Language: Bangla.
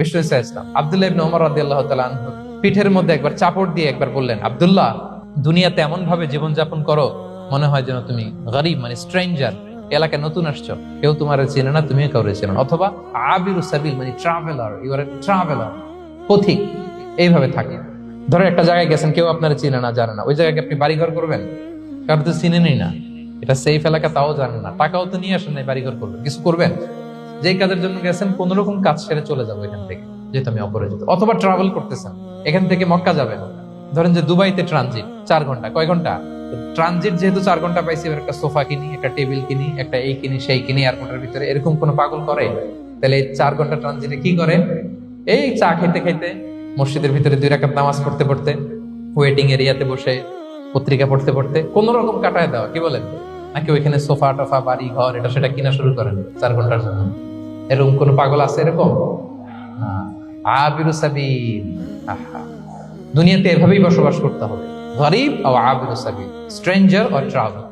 বিষ্ণু ইসলাম আব্দুল্লাহ ইবনে ওমর রাদিয়াল্লাহু তাআলা আনহু পিঠের মধ্যে একবার চাপড় দিয়ে একবার বললেন, আব্দুল্লাহ, দুনিয়াতে এমন ভাবে জীবনযাপন করো মনে হয় যেন তুমি গরিব, মানে স্ট্রেঞ্জার, এলাকায় নতুন আসছো, কেউ তোমার চেনে না, তুমিও কাউরে চেনো না। অথবা আবিরু সাবিল, মানে traveller, you are a traveller, পথিক, এইভাবে থাকে। ধরো একটা জায়গায় গেছেন, কেউ আপনার চিনে না, জানে না, ওই জায়গায় আপনি বাড়িঘর করবেন? কারণ তো চিনেনই না, এটা সেফ এলাকা তাও জানেন না, টাকাও তো নিয়ে আসেন নাই বাড়িঘর করবেন, কিছু করবেন? যেই কাজের জন্য গেছেন কোন রকম কাজ সেরে চলে যাবো এখান থেকে, যেহেতু আমি অপরিচিত। অথবা ট্রাভেল করতেছেন, এখান থেকে মক্কা যাবেন, ধরেন যে দুবাইতে ট্রানজিট 4 ঘন্টা, কয় ঘন্টা ট্রানজিট, যেহেতু 4 ঘন্টা পাইছি, এবার একটা সোফা কিনি, একটা টেবিল কিনি, একটা এই কিনি সেই কিনি এয়ারপোর্টের ভিতরে, এরকম কোন পাগল করে? তাহলে এই 4 ঘন্টা ট্রানজিটে কি করে? এই চা খেতে খেতে, মসজিদের ভিতরে 2 রাকাত নামাজ পড়তে পড়তে, ওয়েটিং এরিয়াতে বসে পত্রিকা পড়তে পড়তে কোন রকম কাটায় দেওয়া, কি বলেন? নাকি ওইখানে সোফা টোফা, বাড়ি ঘর, এটা সেটা কিনা শুরু করেন 4 ঘন্টার জন্য? এরকম কোন পাগল আছে এরকম? না। আবিরু সাবিল, আহা, দুনিয়াতে এভাবেই বসবাস করতে হবে, গরিব ও আবিরু সাবিল, স্ট্রেঞ্জার অর ট্রাভেলার।